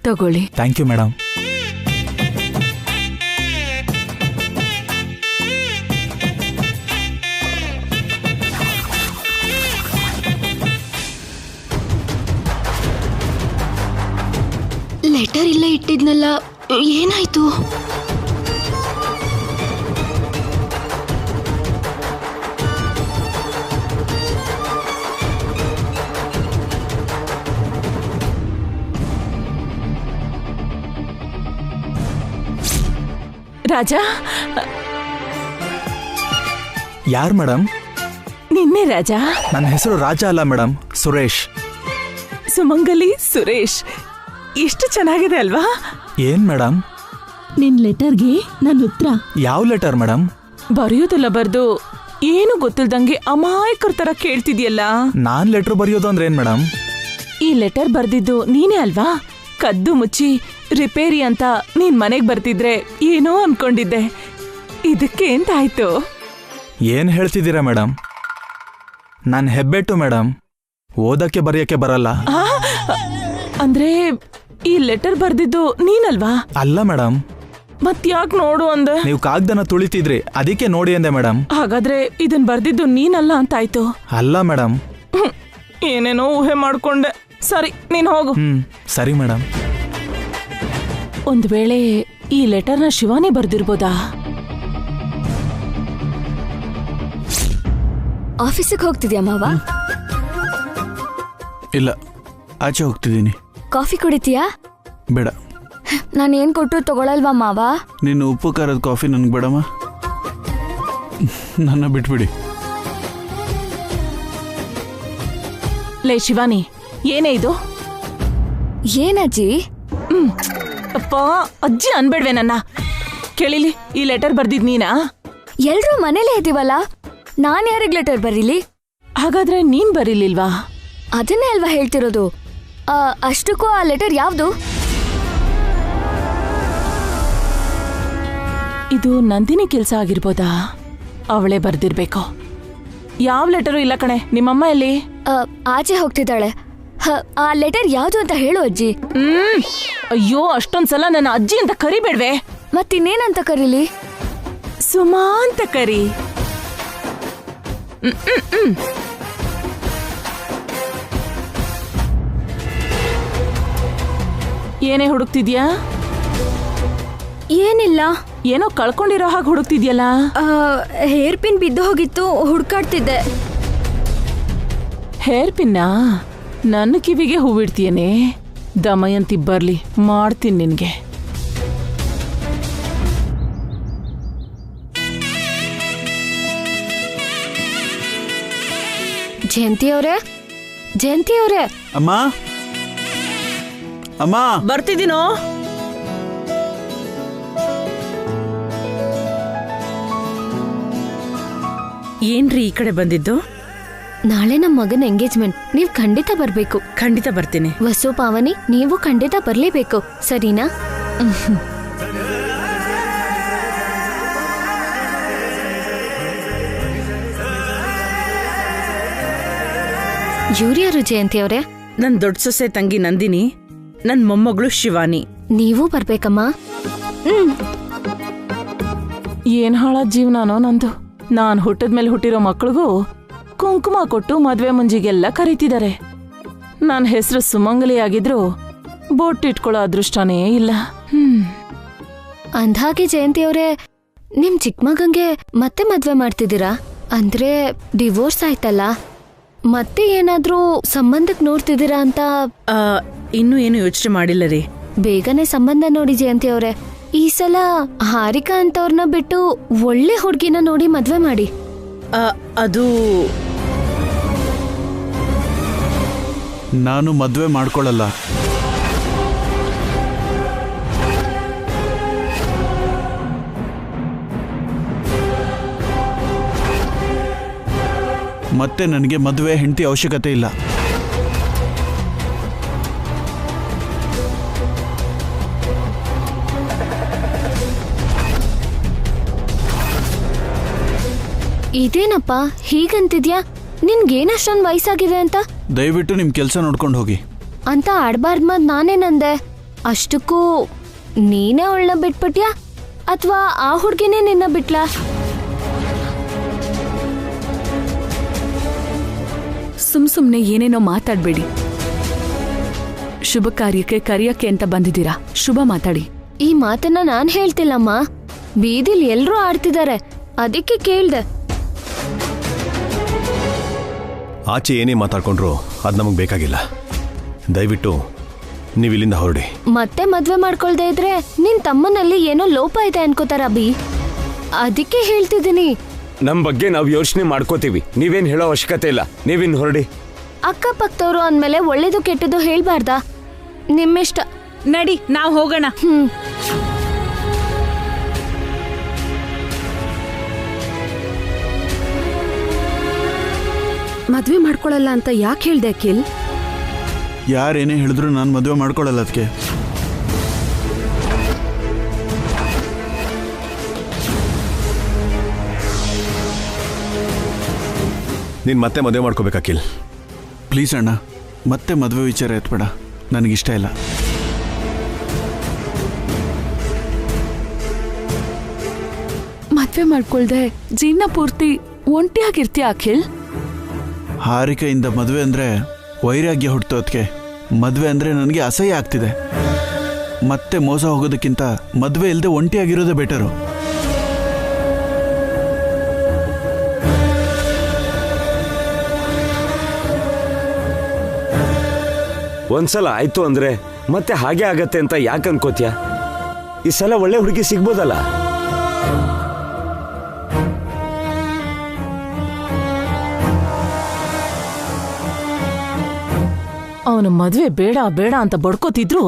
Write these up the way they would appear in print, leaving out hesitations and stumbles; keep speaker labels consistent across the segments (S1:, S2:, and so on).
S1: ತಗೊಳ್ಳಿ.
S2: Thank you madam.
S1: Letter ಇಲ್ಲೇ ಇಟ್ಟಿದ್ನಲ್ಲ, ಏನಾಯ್ತು? ರಾಜಾ,
S2: ಯಾರು ಮೇಡಮ್?
S1: ನಿನ್ನೆ ರಾಜಾ.
S2: ನನ್ನ ಹೆಸರು ರಾಜಾ ಅಲ್ಲ ಮೇಡಮ್, ಸುರೇಶ್.
S1: ಸುಮಂಗಲಿ ಸುರೇಶ್. ಎಷ್ಟು ಚೆನ್ನಾಗಿದೆ ಅಲ್ವಾ?
S2: ಏನ್ ಮೇಡಮ್?
S3: ನಿನ್ ಲೆಟರ್ಗೆ ನನ್ನ ಉತ್ತರ.
S2: ಯಾವ ಲೆಟರ್ ಮೇಡಮ್?
S1: ಬರೆಯೋದೆಲ್ಲ ಬರ್ದು ಏನು ಗೊತ್ತಿಲ್ದಂಗೆ ಅಮಾಯಕರ ತರ ಕೇಳ್ತಿದ್ಯಲ್ಲ.
S2: ನಾನ್ ಲೆಟರ್ ಬರೆಯೋದು ಅಂದ್ರೆ ಏನ್ ಮೇಡಮ್?
S1: ಈ ಲೆಟರ್ ಬರ್ದಿದ್ದು ನೀನೇ ಅಲ್ವಾ? ಕದ್ದು ಮುಚ್ಚಿ ರಿಪೇರಿ ಅಂತ ನೀನ್ ಮನೆಗ್ ಬರ್ತಿದ್ರೆ ಏನೋ ಅನ್ಕೊಂಡಿದ್ದೆ. ಇದಕ್ಕೆ ಎಂತಾಯ್ತು?
S2: ಏನ್ ಹೇಳ್ತಿದ್ದೀರಾ ಮೇಡಮ್? ನಾನ್ ಹೆಬ್ಬೆಟ್ಟು ಮೇಡಮ್, ಓದಕ್ಕೆ ಬರೆಯಕ್ಕೆ ಬರಲ್ಲ.
S1: ಅಂದ್ರೆ ಈ ಲೆಟರ್ ಬರ್ದಿದ್ದು ನೀನಲ್ವಾ?
S2: ಅಲ್ಲ ಮೇಡಮ್.
S1: ಮತ್ಯಾಕ್ ನೋಡು ಅಂದೆ?
S2: ನೀವು ಕಾಗ್ದನ ತುಳಿತಿದ್ರಿ, ಅದಕ್ಕೆ ನೋಡಿ ಅಂದೆ ಮೇಡಮ್.
S1: ಹಾಗಾದ್ರೆ ಇದನ್ ಬರ್ದಿದ್ದು ನೀನಲ್ಲ ಅಂತಾಯ್ತು?
S2: ಅಲ್ಲ ಮೇಡಮ್.
S1: ಏನೇನೋ ಊಹೆ ಮಾಡ್ಕೊಂಡೆ. ಸರಿ, ನೀನ್ ಹೋಗು.
S2: ಸರಿ ಮೇಡಮ್.
S1: ಒಂದ್ ವೇಳೆ ಈ ಲೆಟರ್ನ ಶಿವಾನಿ ಬರ್ದಿರ್ಬೋದಾ?
S4: ಆಫೀಸಿಗೆ ಹೋಗ್ತಿದ್ಯಾ ಮಾವ?
S5: ಇಲ್ಲ, ಆಚೆ ಹೋಗ್ತಿದ್ದೀನಿ.
S4: ಕಾಫಿ ಕುಡಿತೀಯಾ?
S5: ಬೇಡ.
S4: ನಾನೇನ್ ಕೊಟ್ಟರು ತಗೊಳಲ್ವಾ ಮಾವ?
S5: ನೀನು ಉಪ್ಪು ಖಾರದ ಕಾಫಿ ನನ್ಗೆ ಬೇಡಮ್ಮ. ನನ್ನ ಬಿಟ್ಬಿಡಿ.
S1: ಲೇ ಶಿವಾನಿ, ಏನೇ ಇದು?
S4: ಏನಜ್ಜಿ?
S1: ಅಪ್ಪ, ಅಜ್ಜಿ ಅನ್ಬೇಡ್ವೆ ನನ್ನ. ಕೇಳಿಲಿ, ಈ ಲೆಟರ್ ಬರ್ದಿದ್ ನೀನಾ?
S4: ಎಲ್ರೂ ಮನೇಲೇ ಇದೀವಲ್ಲ, ನಾನ್ ಯಾರಿಗ್ ಲೆಟರ್ ಬರೀಲಿ?
S1: ಹಾಗಾದ್ರೆ ನೀನ್ ಬರೀಲಿಲ್ವಾ?
S4: ಅದನ್ನೇ ಅಲ್ವಾ ಹೇಳ್ತಿರೋದು. ಅಷ್ಟಕ್ಕೂ ಆ ಲೆಟರ್ ಯಾವ್ದು?
S1: ಇದು ನಂದಿನಿ ಕೆಲ್ಸ ಆಗಿರ್ಬೋದಾ? ಅವಳೇ ಬರ್ದಿರ್ಬೇಕು. ಯಾವ ಲೆಟರು ಇಲ್ಲ ಕಣೆ. ನಿಮ್ಮಮ್ಮ ಎಲ್ಲಿ?
S4: ಆಚೆ ಹೋಗ್ತಿದ್ದಾಳೆ. ಆ ಲೆಟರ್ ಯಾವ್ದು ಅಂತ ಹೇಳು ಅಜ್ಜಿ.
S1: ಅಯ್ಯೋ, ಅಷ್ಟೊಂದ್ಸಲ ನನ್ನ ಅಜ್ಜಿ ಅಂತ ಕರಿಬೇಡ್ವೆ.
S4: ಮತ್ತಿನ್ನೇನಂತ ಕರೀಲಿ?
S1: ಸುಮಾ ಅಂತ ಕರಿ. ಏನೇ ಹುಡುಕ್ತಿದ್ಯಾ?
S4: ಏನಿಲ್ಲ.
S1: ಏನೋ ಕಳ್ಕೊಂಡಿರೋ ಹಾಗೆ ಹುಡುಕ್ತಿದ್ಯಲ್ಲ.
S4: ಹೇರ್ ಪಿನ್ ಬಿದ್ದು ಹೋಗಿತ್ತು, ಹುಡ್ಕಾಡ್ತಿದ್ದೆ.
S1: ಹೇರ್ ಪಿನ್ನಾ? ನನ್ನ ಕಿವಿಗೆ ಹೂವಿಡ್ತೀಯೇನೆ? ದಮಯಂತಿ ಬರ್ಲಿ, ಮಾಡ್ತೀನಿ ನಿನ್ಗೆ.
S4: ಜಯಂತಿ ಅವರೇ, ಜಯಂತಿ ಅವರೇ.
S5: ಅಮ್ಮ, ಅಮ್ಮ.
S1: ಬರ್ತಿದ್ದೀನೋ.
S6: ಏನ್ರಿ ಈ ಕಡೆ ಬಂದಿದ್ದು?
S4: ನಾಳೆ ನಮ್ಮ ಮಗನ ಎಂಗೇಜ್ಮೆಂಟ್, ನೀವ್ ಖಂಡಿತ ಬರ್ಬೇಕು.
S6: ಖಂಡಿತ ಬರ್ತೀನಿ.
S4: ವಸು ಪಾವನಿ, ನೀವು ಖಂಡಿತ ಬರ್ಲೇಬೇಕು, ಸರಿನಾ? ಇವ್ರ್ಯಾರು ಜಯಂತಿ ಅವರೇ?
S6: ನನ್ ದೊಡ್ಡ ಸೊಸೆ ತಂಗಿ ನಂದಿನಿ, ನನ್ ಮೊಮ್ಮಗಳು ಶಿವಾನಿ.
S4: ನೀವು ಬರ್ಬೇಕಮ್ಮ.
S1: ಏನ್ ಹಾಳಾದ ಜೀವನಾನೋ ನಂದು. ನಾನ್ ಹುಟ್ಟದ್ಮೇಲೆ ಹುಟ್ಟಿರೋ ಮಕ್ಳಿಗೂ ಕುಂಕುಮ ಕೊಟ್ಟು ಮದ್ವೆ ಮುಂಜಿಗೆಲ್ಲ ಕರೀತಿದ್ದಾರೆ. ನನ್ನ ಹೆಸರು ಸುಮಂಗಲಿ ಆಗಿದ್ರು ಬೋಟ್ಟಿಟ್ಕೊಳ್ಳೋ ಅದೃಷ್ಟನೇ ಇಲ್ಲ.
S4: ಅಂದ್ಹಾಗೆ ಜಯಂತಿ ಅವರೇ, ನಿಮ್ ಚಿಕ್ಕ ಮಗಂಗೆ ಮತ್ತೆ ಮದ್ವೆ ಮಾಡ್ತಿದ್ದೀರಾ? ಅಂದ್ರೆ ಡಿವೋರ್ಸ್ ಆಯ್ತಲ್ಲ, ಮತ್ತೆ ಏನಾದ್ರೂ ಸಂಬಂಧಕ್ ನೋಡ್ತಿದ್ದೀರಾ ಅಂತ?
S6: ಇನ್ನೂ ಏನು ಯೋಚನೆ ಮಾಡಿಲ್ಲ ರೀ.
S4: ಬೇಗನೆ ಸಂಬಂಧ ನೋಡಿ ಜಯಂತಿ ಅವರೇ. ಈ ಸಲ ಹಾರಿಕಾ ಅಂತವ್ರನ್ನ ಬಿಟ್ಟು ಒಳ್ಳೆ ಹುಡ್ಗಿನ ನೋಡಿ ಮದ್ವೆ ಮಾಡಿ.
S6: ಅದು
S5: ನಾನು ಮದ್ವೆ ಮಾಡ್ಕೊಳ್ಳಲ್ಲ. ಮತ್ತೆ ನನಗೆ ಮದುವೆ ಹೆಂಡತಿ ಅವಶ್ಯಕತೆ ಇಲ್ಲ.
S4: ಇದೇನಪ್ಪ ಹೀಗಂತಿದ್ಯಾ? ನಿನ್ಗೇನಷ್ಟೊಂದು ವಯಸ್ಸಾಗಿದೆ ಅಂತ?
S5: ದಯವಿಟ್ಟು ನಿಮ್ ಕೆಲಸ ನೋಡ್ಕೊಂಡು ಹೋಗಿ
S4: ಅಂತ ಆಡ್ಬಾರ್ದು. ನಾನೇನಂದೆ? ಅಷ್ಟಕ್ಕೂ ನೀನೇ ಅವಳನ್ನ ಬಿಟ್ಬಿಟ್ಯಾ ಅಥವಾ ಆ ಹುಡ್ಗಿನೇ ನಿನ್ನ ಬಿಟ್ಲಾ?
S7: ಸುಮ್ನೆ ಏನೇನೋ ಮಾತಾಡ್ಬೇಡಿ. ಶುಭ ಕಾರ್ಯಕ್ಕೆ ಕರಿಯಕ್ಕೆ ಅಂತ ಬಂದಿದ್ದೀರಾ, ಶುಭ ಮಾತಾಡಿ.
S4: ಈ ಮಾತನ್ನ ನಾನ್ ಹೇಳ್ತಿಲ್ಲಮ್ಮ, ಬೀದಿಲ್ ಎಲ್ರೂ ಆಡ್ತಿದ್ದಾರೆ, ಅದಕ್ಕೆ ಕೇಳ್ದೆ.
S8: ಆಚೆ ಏನೇ ಮಾತಾಡ್ಕೊಂಡ್ರು ಅದು ನಮಗೆ ಬೇಕಾಗಿಲ್ಲ. ದಯವಿಟ್ಟು ನೀವು ಇಲ್ಲಿಂದ ಹೊರಡಿ.
S4: ಮತ್ತೆ ಮದ್ವೆ ಮಾಡ್ಕೊಳ್ದೇ ಇದ್ರೆ ನಿನ್ ತಮ್ಮನಲ್ಲಿ ಏನೋ ಲೋಪ ಇದೆ ಅನ್ಕೋತಾರ ಅಭಿ, ಅದಕ್ಕೆ ಹೇಳ್ತಿದ್ದೀನಿ.
S9: ನಮ್ ಬಗ್ಗೆ ನಾವು ಯೋಚನೆ ಮಾಡ್ಕೋತೀವಿ, ನೀವೇನ್ ಹೇಳೋ ಅವಶ್ಯಕತೆ ಇಲ್ಲ. ನೀವಿನ್ ಹೊರಡಿ.
S4: ಅಕ್ಕಪಕ್ಕದವ್ರು ಅಂದ್ಮೇಲೆ ಒಳ್ಳೇದು ಕೆಟ್ಟದ್ದು ಹೇಳ್ಬಾರ್ದಾ? ನಿಮ್ಮಿಷ್ಟ.
S6: ನಡಿ, ನಾವ್ ಹೋಗೋಣ.
S7: ಮದ್ವೆ ಮಾಡ್ಕೊಳಲ್ಲ ಅಂತ ಯಾಕೆ ಹೇಳ್ದೆ ಅಖಿಲ್?
S5: ಯಾರೇನೇ ಹೇಳಿದ್ರು ನಾನು ಮದುವೆ ಮಾಡ್ಕೊಳ್ಳಲ್ಲ. ಅದಕ್ಕೆ
S8: ನೀನು ಮತ್ತೆ ಮದುವೆ ಮಾಡ್ಕೋಬೇಕು ಅಖಿಲ್.
S5: ಪ್ಲೀಸ್ ಅಣ್ಣ, ಮತ್ತೆ ಮದುವೆ ವಿಚಾರ ಎತ್ಬೇಡ, ನನಗಿಷ್ಟ ಇಲ್ಲ.
S7: ಮದ್ವೆ ಮಾಡ್ಕೊಳ್ದೆ ಜೀವನ ಪೂರ್ತಿ ಒಂಟಿಯಾಗಿರ್ತೀಯ ಅಖಿಲ್?
S5: ಹಾರಿಕೆಯಿಂದ ಮದುವೆ ಅಂದರೆ ವೈರಾಗ್ಯ ಹುಡ್ತು. ಅದಕ್ಕೆ ಮದುವೆ ಅಂದರೆ ನನಗೆ ಅಸಹ್ಯ ಆಗ್ತಿದೆ. ಮತ್ತೆ ಮೋಸ ಹೋಗೋದಕ್ಕಿಂತ ಮದುವೆ ಇಲ್ಲದೆ ಒಂಟಿಯಾಗಿರೋದೇ ಬೆಟರು.
S9: ಒಂದ್ಸಲ ಆಯ್ತು ಅಂದ್ರೆ ಮತ್ತೆ ಹಾಗೆ ಆಗತ್ತೆ ಅಂತ ಯಾಕೆ ಅನ್ಕೋತ್ಯಾ? ಈ ಸಲ ಒಳ್ಳೆ ಹುಡುಗಿ ಸಿಗ್ಬೋದಲ್ಲ?
S1: ಅವನು ಮದ್ವೆ ಬೇಡ ಬೇಡ ಅಂತ ಬಡ್ಕೋತಿದ್ರು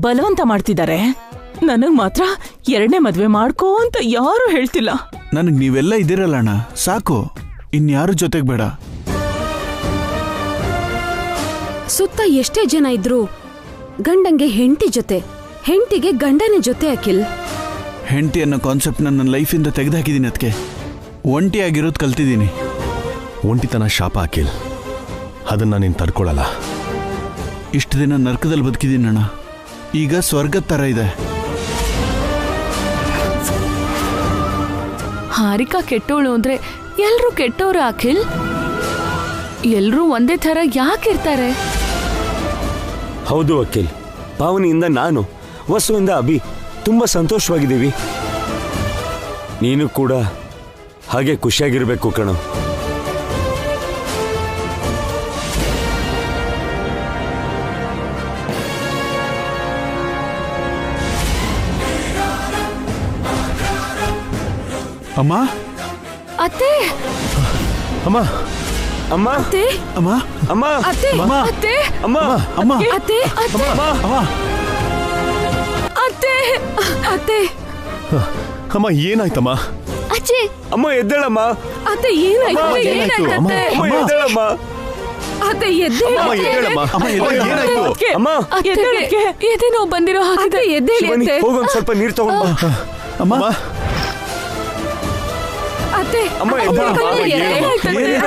S1: ಬಲವಂತ ಮಾಡ್ತಿದ್ದಾರೆ. ನನಗ್ ಮಾತ್ರ ಎರಡನೇ ಮದ್ವೆ ಮಾಡ್ಕೋ ಅಂತ ಯಾರು ಹೇಳ್ತಿಲ್ಲ.
S5: ನನಗೆ ನೀವೆಲ್ಲ ಇದ್ದೀರಲ್ಲ ಅಣ್ಣ, ಸಾಕು, ಇನ್ಯಾರು ಜೊತೆಗೆ ಬೇಡ.
S7: ಸುತ್ತ ಎಷ್ಟೇ ಜನ ಇದ್ರು ಗಂಡಂಗೆ ಹೆಂಡತಿ ಜೊತೆ, ಹೆಂಡತಿಗೆ ಗಂಡನ ಜೊತೆ ಅಖಿಲ್.
S5: ಹೆಂಡತಿ ಅನ್ನೋ ಕಾನ್ಸೆಪ್ಟ್ನ ನನ್ನ ಲೈಫಿಂದ ತೆಗೆದುಹಾಕಿದ್ದೀನಿ. ಅದಕ್ಕೆ ಒಂಟಿಯಾಗಿರೋದು ಕಲ್ತಿದ್ದೀನಿ.
S8: ಒಂಟಿತನ ಶಾಪ ಅಖಿಲ್, ಅದನ್ನು ನೀನು ತಡ್ಕೊಳ್ಳಲ್ಲ.
S5: ಇಷ್ಟು ದಿನ ನರ್ಕದಲ್ಲಿ ಬದುಕಿದ್ದೀನಿ ಅಣ್ಣ, ಈಗ ಸ್ವರ್ಗದ ಥರ ಇದೆ.
S7: ಹಾರಿಕಾ ಕೆಟ್ಟವಳು ಅಂದ್ರೆ ಎಲ್ರೂ ಕೆಟ್ಟವ್ರು ಅಖಿಲ್. ಎಲ್ರೂ ಒಂದೇ ಥರ ಯಾಕಿರ್ತಾರೆ?
S9: ಹೌದು ಅಖಿಲ್, ಪಾವನಿಯಿಂದ ನಾನು, ವಸುವಿಂದ ಅಭಿ ತುಂಬಾ ಸಂತೋಷವಾಗಿದ್ದೀವಿ. ನೀನು ಕೂಡ ಹಾಗೆ ಖುಷಿಯಾಗಿರ್ಬೇಕು ಕಣೋ.
S5: ಅಮ್ಮ,
S7: ಅತ್ತೆ,
S8: ಅಮ್ಮ,
S9: ಅಮ್ಮ,
S7: ಅತ್ತೆ,
S5: ಅಮ್ಮ,
S9: ಅಮ್ಮ,
S7: ಅತ್ತೆ,
S5: ಅಮ್ಮ,
S7: ಅತ್ತೆ,
S9: ಅಮ್ಮ,
S5: ಅಮ್ಮ,
S7: ಅತ್ತೆ, ಅತ್ತೆ,
S5: ಅಮ್ಮ,
S7: ಅತ್ತೆ, ಅತ್ತೆ,
S8: ಅಮ್ಮ, ಏನಾಯ್ತಮ್ಮ?
S4: ಅಜ್ಜಿ,
S9: ಅಮ್ಮ ಎದ್ದೇಳಮ್ಮ.
S7: ಅತ್ತೆ, ಏನಾಯ್ತು?
S8: ಅಮ್ಮ, ಏನಾಯ್ತು? ಅಮ್ಮ,
S9: ಅಮ್ಮ
S8: ಅಮ್ಮ,
S9: ಎದ್ದೇಳಮ್ಮ.
S7: ಅತ್ತೆ, ಎದ್ದೇಳಿ.
S8: ಅಮ್ಮ, ಎದ್ದೇಳಮ್ಮ. ಅಮ್ಮ, ಏನಾಯ್ತು?
S9: ಅಮ್ಮ,
S7: ಎದೆ ನೋವು ಬಂದಿರೋ ಹಾಗೆ ಎದ್ದೇಳಿ
S9: ಶಿವಾನಿ,
S7: ಅತ್ತೆ.
S9: ಹೋಗೊಂದ್ ಸ್ವಲ್ಪ ನೀರು ತಗೊಂಡ್ ಬಾ.
S5: ಅಮ್ಮ,
S7: ಅತ್ತೆ,
S9: ಅಮ್ಮ, ಎದ್ದೇಳಮ್ಮ.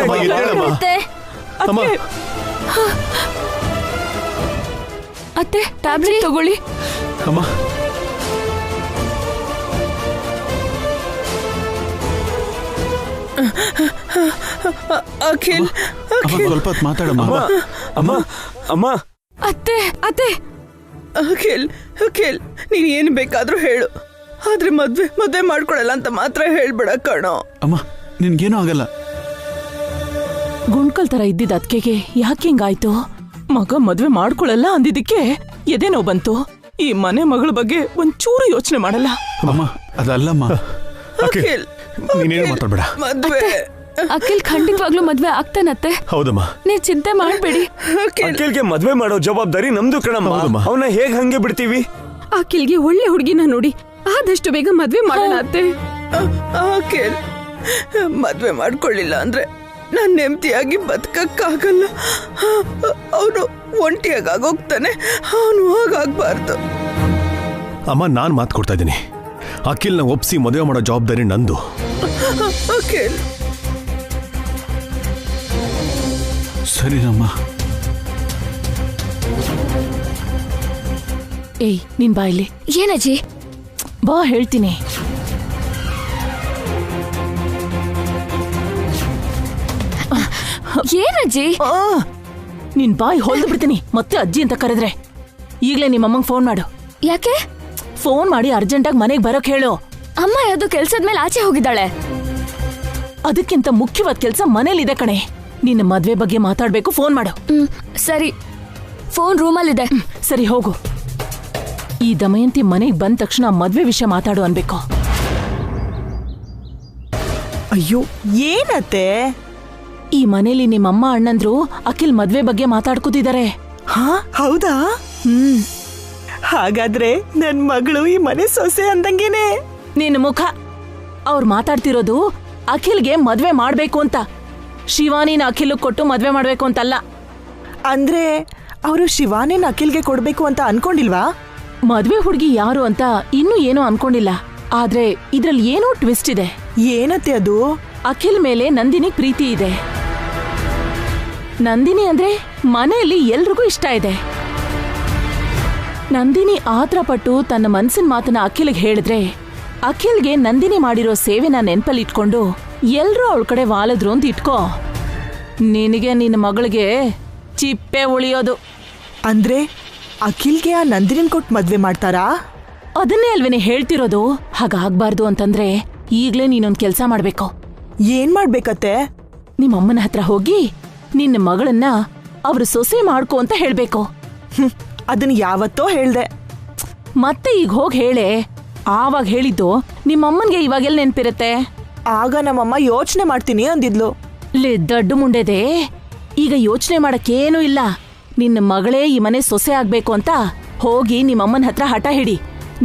S8: ಅಮ್ಮ, ಎದ್ದೇಳಮ್ಮ.
S4: ಅತ್ತೆ,
S8: ಅಮ್ಮ,
S7: ಅತ್ತೆ, ಟ್ಯಾಬ್ಲೆಟ್ ತಗೊಳ್ಳಿ.
S5: ಅಮ್ಮ,
S6: ಅಖಿಲ್,
S5: ಅಮ್ಮ, ಸ್ವಲ್ಪ ಹೊತ್ತು ಮಾತಾಡಮ್ಮ.
S9: ಅಮ್ಮ, ಅಮ್ಮ,
S7: ಅತ್ತೆ, ಅತ್ತೆ,
S6: ಅಖಿಲ್, ಅಖಿಲ್, ನೀನ್ ಏನ್ ಬೇಕಾದ್ರೂ ಹೇಳು, ಆದ್ರೆ ಮದ್ವೆ ಮಾಡ್ಕೊಳಲ್ಲ ಅಂತ ಮಾತ್ರ ಹೇಳ್ಬೇಡ ಕಣೋ.
S5: ಅಮ್ಮ, ನಿನ್ಗೇನೂ ಆಗಲ್ಲ.
S1: ಗುಂಡ್ಕಲ್ ತರ ಇದ್ದಿದ್ದ ಅದ್ಕೆಗೆ ಯಾಕೆ ಹಿಂಗಾಯ್ತು? ಮಗ ಮದ್ವೆ ಮಾಡ್ಕೊಳಲ್ಲ ಅಂದಿದ್ದಕ್ಕೆ ಎದೆ ನೋವು ಬಂತು. ಈ ಮನೆ ಮಗಳ ಬಗ್ಗೆ ಒಂಚೂರು ಯೋಚನೆ ಮಾಡಲ್ಲ.
S5: ಅಮ್ಮ, ಅದಲ್ಲಮ್ಮ.
S6: ಅಖಿಲ್,
S8: ನೀನೇನು ಮಾತಾಡ್ಬೇಡ.
S6: ಮದ್ವೆ.
S7: ಅಖಿಲ್ ಖಂಡಿತವಾಗ್ಲೂ ಮದ್ವೆ ಆಗ್ತಾನತ್ತೆ,
S8: ಹೌದಮ್ಮ.
S7: ನೀವ್ ಚಿಂತೆ ಮಾಡ್ಬೇಡಿ.
S9: ಅಖಿಲ್ಗೆ ಮದ್ವೆ ಮಾಡೋ ಜವಾಬ್ದಾರಿ ನಮ್ದು ಕಣಮ್ಮ.
S8: ಹೌದಮ್ಮ.
S9: ಅವನ್ನ ಹೇಗ್ ಹಂಗೆ ಬಿಡ್ತೀವಿ?
S7: ಅಖಿಲ್ಗೆ ಒಳ್ಳೆ ಹುಡುಗಿನ ನೋಡಿ ಆದಷ್ಟು ಬೇಗ ಮದ್ವೆ ಮಾಡೋಣ ಅತ್ತೆ.
S6: ಅಖಿಲ್, ಮದ್ವೆ ಮಾಡ್ಕೊಳ್ಳಿಲ್ಲ ಅಂದ್ರೆ ನಾನ್ ನೆಮ್ಮದಿಯಾಗಿ ಬದುಕಕ್ಕಾಗಲ್ಲ. ಅವನು ಒಂಟಿಯಾಗೋಗ್ತಾನೆ, ಅವನು ಹಾಗಾಗ್ಬಾರ್ದು.
S8: ಅಮ್ಮ, ನಾನು ಮಾತು ಕೊಡ್ತಾ ಇದ್ದೀನಿ. ಅಖಿಲ್ನ ಒಪ್ಸಿ ಮದುವೆ ಮಾಡೋ ಜವಾಬ್ದಾರಿ ನಂದು.
S6: ಅಖಿಲ್,
S5: ಸರಿನಮ್ಮ.
S1: ಏಯ್ ನೀನ್ ಬಾ ಇಲ್ಲಿ.
S4: ಏನಜ್ಜಿ?
S1: ಬಾ ಹೇಳ್ತೀನಿ.
S4: ಏನಜ್ಜಿ?
S1: ನಿನ್ ಬಾಯಿ ಹೊಲ್ದು ಬಿಡ್ತೀನಿ ಮತ್ತೆ ಅಜ್ಜಿ ಅಂತ ಕರೆದ್ರೆ. ಈಗ್ಲೇ ನಿಮ್ಮಮ್ಮಂಗ್ ಫೋನ್ ಮಾಡು.
S4: ಯಾಕೆ?
S1: ಫೋನ್ ಮಾಡಿ ಅರ್ಜೆಂಟಾಗಿ ಮನೆಗ್ ಬರೋಕ್ ಹೇಳು.
S4: ಅಮ್ಮ ಯಾವ್ದು ಕೆಲ್ಸದ ಮೇಲೆ ಆಚೆ ಹೋಗಿದ್ದಾಳೆ.
S1: ಅದಕ್ಕಿಂತ ಮುಖ್ಯವಾದ ಕೆಲ್ಸ ಮನೇಲಿದೆ ಕಣೆ. ನಿನ್ನ ಮದ್ವೆ ಬಗ್ಗೆ ಮಾತಾಡ್ಬೇಕು, ಫೋನ್ ಮಾಡು.
S4: ಸರಿ, ಫೋನ್ ರೂಮಲ್ಲಿದೆ.
S1: ಸರಿ ಹೋಗು. ಈ ದಮಯಂತಿ ಮನೆಗ್ ಬಂದ ತಕ್ಷಣ ಮದ್ವೆ ವಿಷಯ ಮಾತಾಡು ಅನ್ಬೇಕು.
S6: ಅಯ್ಯೋ ಏನತ್ತೆ?
S1: ಈ ಮನೇಲಿ ನಿಮ್ಮಮ್ಮ ಅಣ್ಣಂದ್ರು ಅಖಿಲ್ ಮದ್ವೆ ಬಗ್ಗೆ ಮಾತಾಡ್ಕೋತಿದ್ದಾರೆ.
S6: ಹಾ ಹೌದಾ? ಹಾಗಾದ್ರೆ ನನ್ ಮಗಳು ಈ ಮನೆ ಸೊಸೆ ಅಂದಂಗೇನೆ.
S1: ನಿನ್ನ ಮುಖ. ಅವ್ರು ಮಾತಾಡ್ತಿರೋದು ಅಖಿಲ್ಗೆ ಮದ್ವೆ ಮಾಡ್ಬೇಕು ಅಂತ. ಶಿವಾನಿನ ಅಖಿಲ್ ಕೊಟ್ಟು ಮದ್ವೆ ಮಾಡ್ಬೇಕು ಅಂತಲ್ಲ.
S6: ಅಂದ್ರೆ ಅವರು ಶಿವಾನಿನ ಅಖಿಲ್ಗೆ ಕೊಡ್ಬೇಕು ಅಂತ ಅನ್ಕೊಂಡಿಲ್ವಾ?
S1: ಮದ್ವೆ ಹುಡುಗಿ ಯಾರು ಅಂತ ಇನ್ನೂ ಏನೋ ಅನ್ಕೊಂಡಿಲ್ಲ. ಆದ್ರೆ ಇದ್ರಲ್ಲಿ ಏನೋ ಟ್ವಿಸ್ಟ್ ಇದೆ.
S6: ಏನತ್ತೆ ಅದು?
S1: ಅಖಿಲ್ ಮೇಲೆ ನಂದಿನಿ ಪ್ರೀತಿ ಇದೆ. ನಂದಿನಿ ಅಂದ್ರೆ ಮನೆಯಲ್ಲಿ ಎಲ್ರಿಗೂ ಇಷ್ಟ ಇದೆ. ನಂದಿನಿ ಆತ್ರ ಪಟ್ಟು ತನ್ನ ಮನ್ಸಿನ ಮಾತನ್ನ ಅಖಿಲ್ಗೆ ಹೇಳಿದ್ರೆ ಅಖಿಲ್ಗೆ ನಂದಿನಿ ಮಾಡಿರೋ ಸೇವೆನ ನೆನ್ಪಲ್ಲಿಟ್ಕೊಂಡು ಎಲ್ರೂ ಅವಳ ಕಡೆ ವಾಲದ್ರು ಅಂತ ಇಟ್ಕೋ. ನಿನಗೆ ನಿನ್ನ ಮಗಳಿಗೆ ಚಿಪ್ಪೆ ಉಳಿಯೋದು.
S6: ಅಂದ್ರೆ ಅಖಿಲ್ಗೆ ಆ ನಂದಿನಿನ್ ಕೊಟ್ಟು ಮದ್ವೆ ಮಾಡ್ತಾರಾ?
S1: ಅದನ್ನೇ ಅಲ್ವೇನೆ ಹೇಳ್ತಿರೋದು. ಹಾಗಾಗ್ಬಾರ್ದು ಅಂತಂದ್ರೆ ಈಗ್ಲೇ ನೀನೊಂದ್ ಕೆಲ್ಸ ಮಾಡ್ಬೇಕು.
S6: ಏನ್ ಮಾಡ್ಬೇಕತ್ತೆ?
S1: ನಿಮ್ಮಮ್ಮನ ಹತ್ರ ಹೋಗಿ ನಿನ್ನ ಮಗಳನ್ನ ಅವ್ರು ಸೊಸೆ ಮಾಡ್ಕೊ ಅಂತ ಹೇಳ್ಬೇಕು.
S6: ಅದನ್ನ ಯಾವತ್ತೋ ಹೇಳ್ದೆ.
S1: ಮತ್ತೆ ಈಗ ಹೋಗಿ ಹೇಳೆ. ಆವಾಗ ಹೇಳಿದ್ದು ನಿಮ್ಮಮ್ಮನ್ಗೆ ಇವಾಗೆಲ್ಲ ನೆನ್ಪಿರತ್ತೆ.
S6: ಆಗ ನಮ್ಮಮ್ಮ ಯೋಚನೆ ಮಾಡ್ತೀನಿ ಅಂದಿದ್ಲು.
S1: ದಡ್ಡು ಮುಂಡೆದೆ. ಈಗ ಯೋಚನೆ ಮಾಡಕ್ಕೇನೂ ಇಲ್ಲ. ನಿನ್ನ ಮಗಳೇ ಈ ಮನೆ ಸೊಸೆ ಆಗ್ಬೇಕು ಅಂತ ಹೋಗಿ ನಿಮ್ಮಮ್ಮನ ಹತ್ರ ಹಠ ಹಿಡಿ.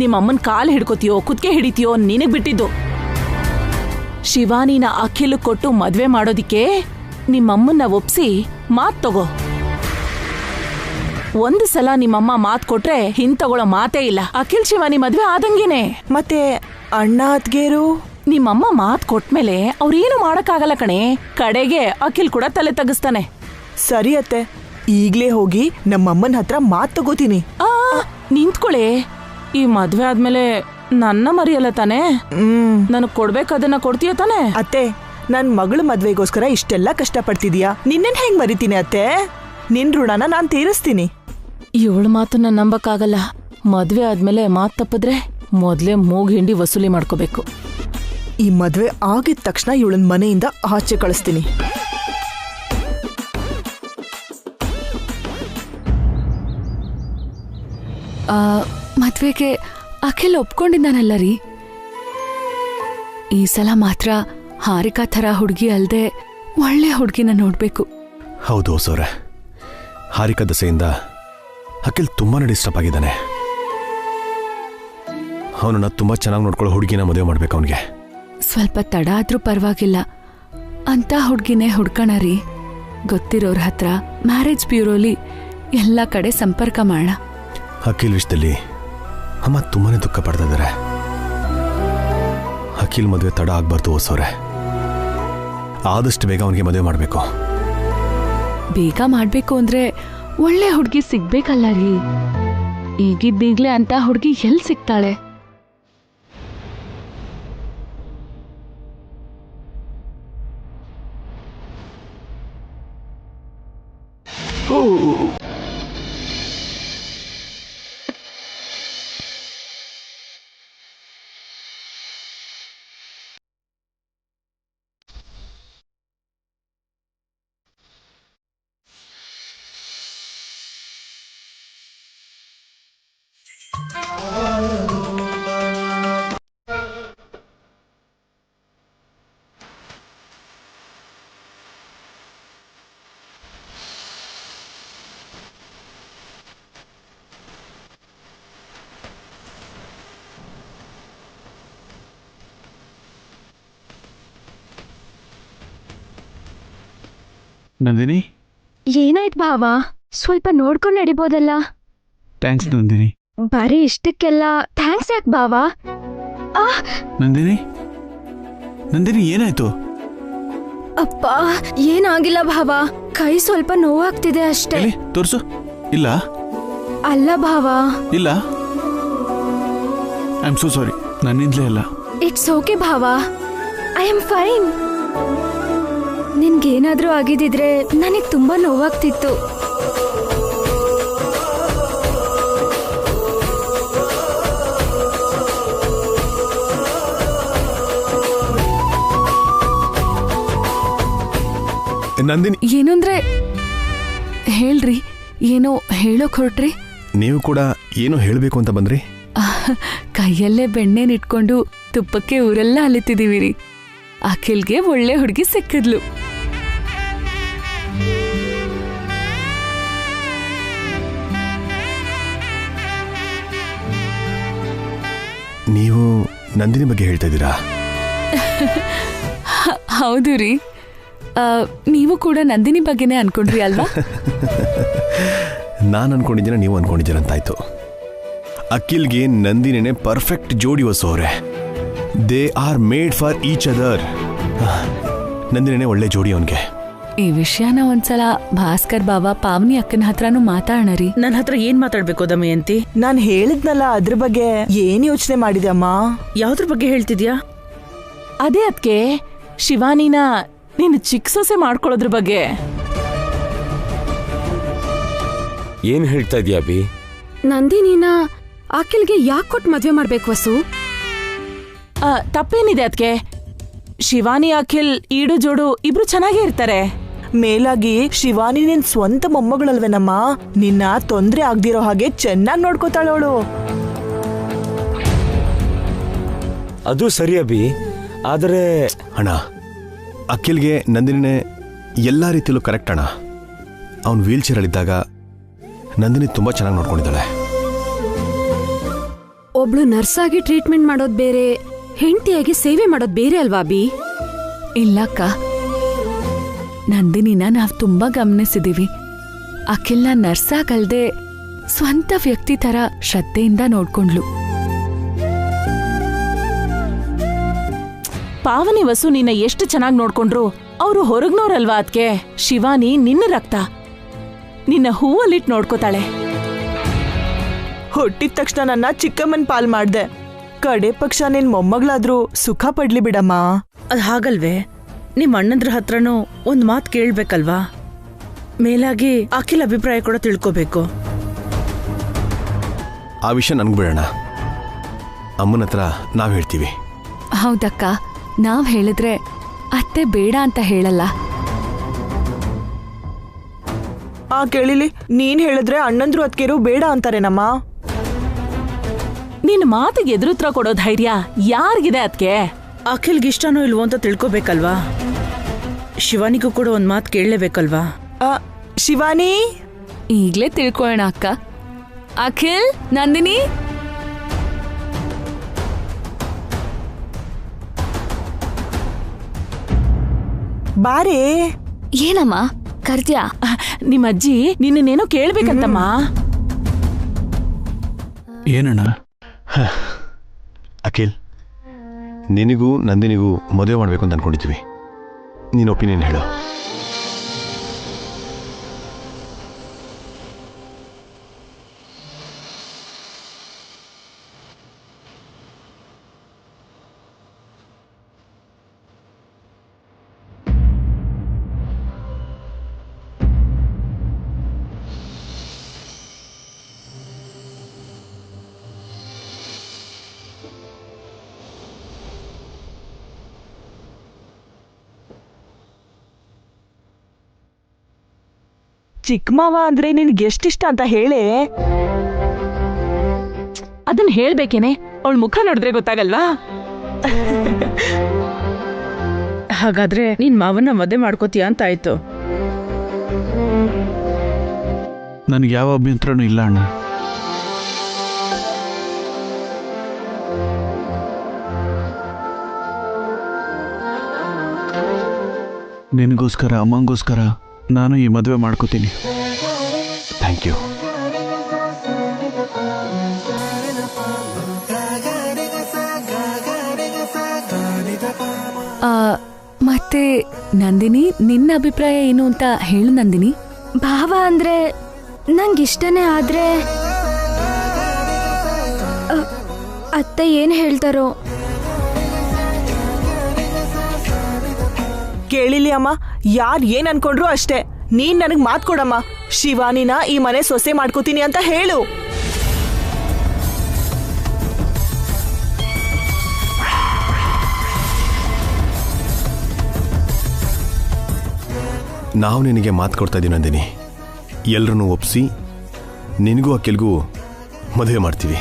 S1: ನಿಮ್ಮಮ್ಮನ್ ಕಾಲ್ ಹಿಡ್ಕೋತೀಯೋ ಕುತ್ಕೆ ಹಿಡಿತೀಯೋ ನಿನಗ್ ಬಿಟ್ಟಿದ್ದು. ಶಿವಾನಿನ ಅಖಿಲ್ ಕೊಟ್ಟು ಮದ್ವೆ ಮಾಡೋದಿಕ್ಕೆ ನಿಮ್ಮಮ್ಮನ್ನ ಒಪ್ಸಿ ಮಾತ್ ತಗೋ. ಒಂದು ಸಲ ನಿಮ್ಮಮ್ಮ ಮಾತ್ ಕೊಟ್ರೆ ಹಿಂತಗೊಳ್ಳೋ ಮಾತೇ ಇಲ್ಲ. ಅಖಿಲ್ ಶಿವಾನಿ ಮದ್ವೆ ಆದಂಗೇನೆ.
S6: ಮತ್ತೆ ಅಣ್ಣ ಅತ್ಗೇರು?
S1: ನಿಮ್ಮಮ್ಮ ಮಾತ್ ಕೊಟ್ಮೇಲೆ ಅವ್ರೇನು ಮಾಡಕ್ಕಾಗಲ್ಲ ಕಣೆ. ಕಡೆಗೆ ಅಖಿಲ್ ಕೂಡ ತಲೆ ತಗ್ಸ್ತಾನೆ.
S6: ಸರಿ ಅತ್ತೆ, ಈಗ್ಲೇ ಹೋಗಿ ನಮ್ಮಮ್ಮನ ಹತ್ರ ಮಾತ್ ತಗೋತೀನಿ.
S1: ನಿಂತ್ಕೊಳೆ. ಈ ಮದ್ವೆ ಆದ್ಮೇಲೆ ನನ್ನ ಮರಿಯಲ್ಲ ತಾನೆ? ನನಗ್ ಕೊಡ್ಬೇಕದನ್ನ ಕೊಡ್ತೀಯ ತಾನೆ?
S6: ಅತ್ತೆ, ನನ್ ಮಗಳ ಮದ್ವೆಗೋಸ್ಕರ ಇಷ್ಟೆಲ್ಲ ಕಷ್ಟ ಪಡ್ತಿದ್ಯಾ, ನಿನ್ನೆನ್ ಹೆಂಗ್ ಮರಿತೀನಿ ಅತ್ತೆ? ನಿನ್ ಋಣನ ನಾನ್ ತೀರಿಸ್ತೀನಿ.
S1: ಇವಳ ಮಾತನ್ನ ನಂಬಕ್ಕಾಗಲ್ಲ. ಮದ್ವೆ ಆದ್ಮೇಲೆ ಮಾತ್ ತಪ್ಪಿದ್ರೆ ಮೊದ್ಲೇ ಮೂಗ್ ಹಿಂಡಿ ವಸೂಲಿ ಮಾಡ್ಕೋಬೇಕು.
S6: ಈ ಮದ್ವೆ ಆಗಿದ ತಕ್ಷಣ ಇವಳನ್ ಮನೆಯಿಂದ ಆಚೆ ಕಳಿಸ್ತೀನಿ.
S10: ಮದ್ವೆಗೆ ಅಖಿಲ್ ಒಪ್ಕೊಂಡಿದ್ದಾನಲ್ಲ ರೀ. ಈ ಸಲ ಮಾತ್ರ ಹಾರಿಕಾ ಥರ ಹುಡುಗಿ ಅಲ್ದೆ ಒಳ್ಳೆ ಹುಡುಗಿನ ನೋಡ್ಬೇಕು.
S8: ಹೌದು ಹೊಸವ್ರೆ, ಹಾರಿಕಾ ದಸೆಯಿಂದ ಅಖಿಲ್ ತುಂಬಾನೇ ಡಿಸ್ಟರ್ಬ್ ಆಗಿದ್ದಾನೆ. ಅವನನ್ನ ತುಂಬಾ ಚೆನ್ನಾಗಿ ನೋಡ್ಕೊಳ್ಳೋ ಹುಡುಗಿನ ಮದುವೆ ಮಾಡ್ಬೇಕು ಅವನಿಗೆ.
S10: ಸ್ವಲ್ಪ ತಡ ಆದ್ರೂ ಪರವಾಗಿಲ್ಲ ಅಂತ ಹುಡುಗಿನೇ ಹುಡ್ಕೋಣ ರೀ. ಗೊತ್ತಿರೋರ ಹತ್ರ ಮ್ಯಾರೇಜ್ ಬ್ಯೂರೋಲಿ ಎಲ್ಲ ಕಡೆ ಸಂಪರ್ಕ ಮಾಡೋಣ.
S8: ಅಖಿಲ್ ವಿಷಯದಲ್ಲಿ ಅಮ್ಮ ತುಂಬಾನೇ ದುಃಖ ಪಡ್ತಾ ಇದ್ದಾರೆ. ಅಖಿಲ್ ಮದುವೆ ತಡ ಆಗ್ಬಾರ್ದು ಹೊಸವ್ರೆ. ಆದಷ್ಟು ಬೇಗ ಅವನಿಗೆ ಮದುವೆ ಮಾಡಬೇಕು.
S10: ಬೇಗ ಮಾಡ್ಬೇಕು ಅಂದ್ರೆ ಒಳ್ಳೆ ಹುಡುಗಿ ಸಿಗ್ಬೇಕಲ್ಲ ರೀ. ಈಗಿದ್ದೀಗ್ಲೇ ಅಂತ ಹುಡುಗಿ ಎಲ್ಲಿ ಸಿಗ್ತಾಳೆ?
S5: ನಂದಿನಿ,
S4: ಏನಾಯ್ತು ಭಾವ? ಸ್ವಲ್ಪ ನೋಡ್ಕೊಂಡು ನಡಿಬೋದಲ್ಲ?
S5: ಥ್ಯಾಂಕ್ಸ್ ನಂದಿನಿ.
S4: ಬರೀ ಇಷ್ಟಕ್ಕೆಲ್ಲ ಥ್ಯಾಂಕ್ಸ್ ಯಾಕೆ ಭಾವ?
S5: ನಂದಿನಿ, ನಂದಿನಿ ಏನಾಯ್ತು?
S4: ಅಪ್ಪ ಏನಾಗಿಲ್ಲ ಭಾವ, ಕೈ ಸ್ವಲ್ಪ ನೋವಾಗ್ತಿದೆ ಅಷ್ಟೇ.
S5: ತೋರ್ಸು. ಇಲ್ಲ
S4: ಅಲ್ಲ ಭಾವ,
S5: ಇಲ್ಲ ಐ ಆಮ್ ಸೋ ಸಾರಿ, ನನ್ನಿಂದಲೇ ಅಲ್ಲ.
S4: ಇಟ್ಸ್ ಓಕೆ ಭಾವ, ಐ ಆಮ್ ಫೈನ್. ನಿನ್ಗೇನಾದ್ರೂ ಆಗಿದ್ದಿದ್ರೆ ನನಗೆ ತುಂಬಾ ನೋವಾಗ್ತಿತ್ತು.
S8: ನಂದಿನಿ,
S10: ಏನು ಅಂದ್ರೆ ಹೇಳ್ರಿ, ಏನೋ ಹೇಳೋಕ್ ಹೊರಟ್ರಿ?
S8: ನೀವು ಕೂಡ ಏನೋ ಹೇಳಬೇಕು ಅಂತ ಬಂದ್ರಿ?
S10: ಕೈಯಲ್ಲೇ ಬೆಣ್ಣೆನಿಟ್ಕೊಂಡು ತುಪ್ಪಕ್ಕೆ ಊರೆಲ್ಲ ಅಲಿತಿದೀವಿ ರೀ. ಅಖಿಲ್ಗೆ ಒಳ್ಳೆ ಹುಡುಗಿ ಸಿಕ್ಕಿದ್ಲು.
S8: ನೀವು ನಂದಿನಿ ಬಗ್ಗೆ ಹೇಳ್ತಾ ಇದ್ದೀರಾ?
S10: ಹೌದು ರೀ. ನೀವು ಕೂಡ ನಂದಿನಿ ಬಗ್ಗೆನೇ ಅನ್ಕೊಂಡ್ರಿ ಅಲ್ವಾ?
S8: ನಾನು ಅನ್ಕೊಂಡಿದ್ದೀನ, ನೀವು ಅನ್ಕೊಂಡಿದ್ದೀರಂತಾಯ್ತು. ಅಖಿಲ್ಗೆ ನಂದಿನಿನೇ ಪರ್ಫೆಕ್ಟ್ ಜೋಡಿ ಹೊಸೋರೆ. They are made for each other. ನಂದಿನಿನೇ ಒಳ್ಳೆ ಜೋಡಿ ಅವನ್ಗೆ.
S10: ಈ ವಿಷಯನ ಒಂದ್ಸಲ ಭಾಸ್ಕರ್ ಬಾವ ಪಾವನಿ ಅಕ್ಕನ ಹತ್ರನೂ ಮಾತಾಡೋಣ ರೀ.
S6: ನನ್ನ ಹತ್ರ ಏನ್ ಮಾತಾಡ್ಬೇಕು ದಮಯಂತಿ?
S11: ನಾನ್ ಹೇಳಿದ್ನಲ್ಲ ಅದ್ರ ಬಗ್ಗೆ ಏನ್ ಯೋಚನೆ ಮಾಡಿದಮ್ಮ?
S6: ಯಾವ್ದ್ರ ಬಗ್ಗೆ ಹೇಳ್ತಿದ್ಯಾ?
S1: ಅದೇ ಅದ್ಕೆ ಶಿವಾನಿನ ನೀನು ಚಿಕ್ಕ ಸೊಸೆ ಮಾಡ್ಕೊಳ್ಳೋದ್ರ ಬಗ್ಗೆ.
S9: ಏನ್ ಹೇಳ್ತಾ ಇದೀಯ ಅಭಿ?
S7: ನಂದಿನಿನ ಅಖಿಲ್ಗೆ ಯಾಕೆ ಕೊಟ್ಟು ಮದ್ವೆ ಮಾಡ್ಬೇಕು ವಸು?
S1: ತಪ್ಪೇನಿದೆ ಅದ್ಕೆ? ಶಿವಾನಿ ಅಖಿಲ್ ಈಡು ಜೋಡು ಇಬ್ರು ಚೆನ್ನಾಗೇ ಇರ್ತಾರೆ.
S11: ಮೇಲಾಗಿ ಶಿವಾನಿ ನಿನ್ ಸ್ವಂತ ಮೊಮ್ಮಗಳಲ್ವೇನಮ್ಮ, ನಿನ್ನ ತೊಂದ್ರೆ ಆಗ್ದಿರೋ ಹಾಗೆ ಚೆನ್ನಾಗಿ ನೋಡ್ಕೋತಾಳವಳು.
S9: ಅದು ಸರಿ ಅಭಿ, ಆದರೆ
S8: ಅಣ್ಣ, ಅಖಿಲ್ಗೆ ನಂದಿನಿನೇ ಎಲ್ಲ ರೀತಿಯಲ್ಲೂ ಕರೆಕ್ಟ್ ಅಣ್ಣ. ಅವನು ವೀಲ್ ಚೇರಲ್ಲಿದ್ದಾಗ ನಂದಿನಿ ತುಂಬಾ ಚೆನ್ನಾಗಿ ನೋಡ್ಕೊಂಡಿದ್ದಾಳೆ.
S7: ಒಬ್ಳು ನರ್ಸಾಗಿ ಟ್ರೀಟ್ಮೆಂಟ್ ಮಾಡೋದ್ ಬೇರೆ, ಹೆಂಡತಿಯಾಗಿ ಸೇವೆ ಮಾಡೋದ್ ಬೇರೆ ಅಲ್ವಾ ಅಭಿ?
S10: ಇಲ್ಲಕ್ಕ, ನಂದಿನಿನ ನಾವ್ ತುಂಬಾ ಗಮನಿಸಿದೀವಿ. ಅಖಿಲ್ನ ನರ್ಸಾಗಲ್ದೆ ಸ್ವಂತ ವ್ಯಕ್ತಿ ತರ ಶ್ರದ್ಧೆಯಿಂದ ನೋಡ್ಕೊಂಡ್ಲು.
S1: ಪಾವನಿ ವಸು ನಿನ್ನ ಎಷ್ಟು ಚೆನ್ನಾಗಿ ನೋಡ್ಕೊಂಡ್ರು ಅವರು ಹೊರಗ್ನವ್ರಲ್ವಾ ಅದ್ಕೆ? ಶಿವಾನಿ ನಿನ್ನ ರಕ್ತ, ನಿನ್ನ ಹೂವಲ್ಲಿಟ್ಟು ನೋಡ್ಕೋತಾಳೆ.
S11: ಹುಟ್ಟಿದ ತಕ್ಷಣ ನನ್ನ ಚಿಕ್ಕಮ್ಮನ್ ಪಾಲ್ ಮಾಡ್ದೆ, ಕಡೆ ಪಕ್ಷ ನಿನ್ ಮೊಮ್ಮಗಳಾದ್ರೂ ಸುಖ ಪಡ್ಲಿ ಬಿಡಮ್ಮ.
S6: ಅದ್ ಹಾಗಲ್ವೇ? ನಿಮ್ ಅಣ್ಣಂದ್ರ ಹತ್ರನೂ ಒಂದ್ ಮಾತು ಕೇಳ್ಬೇಕಲ್ವಾ? ಮೇಲಾಗಿ ಅಖಿಲ್ ಅಭಿಪ್ರಾಯ ಕೂಡ ತಿಳ್ಕೋಬೇಕು.
S8: ಆ ವಿಷಯ ನನ್ಗೆ ಬಿಡೋಣ, ಅಮ್ಮನ ಹತ್ರ ನಾವ್ ಹೇಳ್ತೀವಿ.
S10: ಹೌದಕ್ಕ, ನಾವ್ ಹೇಳಿದ್ರೆ ಅತ್ತೆ ಬೇಡ ಅಂತ ಹೇಳಲ್ಲ.
S11: ಕೇಳಿಲಿ, ನೀನ್ ಹೇಳಿದ್ರೆ ಅಣ್ಣಂದ್ರು ಅದ್ಕೇರು ಬೇಡ ಅಂತಾರೇನಮ್ಮ?
S1: ನಿನ್ ಮಾತಿಗೆ ಎದುರುತ್ರ ಕೊಡೋ ಧೈರ್ಯ ಯಾರಿಗಿದೆ ಅದ್ಕೆ?
S6: ಅಖಿಲ್ಗೆ ಇಷ್ಟನೋ ಇಲ್ವೋ ಅಂತ ತಿಳ್ಕೋಬೇಕಲ್ವಾ? ಶಿವಾನಿಗೂ ಕೂಡ ಒಂದ್ ಮಾತು ಕೇಳಲೇಬೇಕಲ್ವಾ?
S11: ಶಿವಾನಿ,
S10: ಈಗ್ಲೇ ತಿಳ್ಕೊಳ್ಳೋಣ ಅಕ್ಕ. ಅಖಿಲ್, ನಂದಿನಿ,
S11: ಬಾರೇ.
S4: ಏನಮ್ಮ ಕರ್ದ್ಯಾ?
S1: ನಿಮ್ಮ ಅಜ್ಜಿ ನಿನ್ನೇನೋ ಕೇಳ್ಬೇಕಂತಮ್ಮ.
S5: ಏನಣ್ಣ?
S8: ಅಖಿಲ್, ನಿನಗೂ ನಂದಿನಿಗೂ ಮದುವೆ ಮಾಡಬೇಕು ಅಂತ ಅನ್ಕೊಂಡಿದ್ವಿ. ನೀನು ಒಪಿನಿಯನ್ ಹೇಳು.
S11: ಚಿಕ್ಕ ಮಾವ ಅಂದ್ರೆ ನಿನ್ಗೆ ಎಷ್ಟಿಷ್ಟ ಅಂತ ಹೇಳೇ.
S1: ಅದನ್ನ ಹೇಳ್ಬೇಕೇನೆ? ಅವಳ ಮುಖ ನೋಡಿದ್ರೆ ಗೊತ್ತಾಗಲ್ವಾ?
S6: ಹಾಗಾದ್ರೆ ನೀನ್ ಮಾವನ್ನ ಮದುವೆ ಮಾಡ್ಕೋತೀಯ ಅಂತ ಆಯ್ತು.
S5: ನನಗೆ ಯಾವ ಅಭ್ಯಂತರನೂ ಇಲ್ಲ ಅಣ್ಣ. ನಿನಗೋಸ್ಕರ, ಅಮ್ಮಂಗೋಸ್ಕರ ನಾನು ಈ ಮದುವೆ ಮಾಡ್ಕೋತೀನಿ.
S8: Thank you.
S10: ಮತ್ತೆ ನಂದಿನಿ, ನಿನ್ನ ಅಭಿಪ್ರಾಯ ಏನು ಅಂತ ಹೇಳು ನಂದಿನಿ.
S4: ಭಾವ ಅಂದ್ರೆ ನಂಗಿಷ್ಟನೇ, ಆದ್ರೆ ಅತ್ತೆ ಏನ್ ಹೇಳ್ತಾರೋ.
S11: ಕೇಳಿಲಿ ಅಮ್ಮ, ಯಾರ್ ಏನ್ ಅನ್ಕೊಂಡ್ರು ಅಷ್ಟೇ. ನೀನ್ ನನಗ್ ಮಾತ್ ಕೊಡಮ್ಮ, ಶಿವಾನಿನ ಈ ಮನೆ ಸೊಸೆ ಮಾಡ್ಕೋತೀನಿ ಅಂತ ಹೇಳು.
S8: ನಾವು ನಿನಗೆ ಮಾತು ಕೊಡ್ತಾ ಇದ್ದೀವಿ ನಂದಿನಿ. ಎಲ್ಲರನ್ನೂ ಒಪ್ಪಿಸಿ ನಿನಗೂ ಅಕ್ಕಿಲ್ಗೂ ಮದುವೆ ಮಾಡ್ತೀವಿ.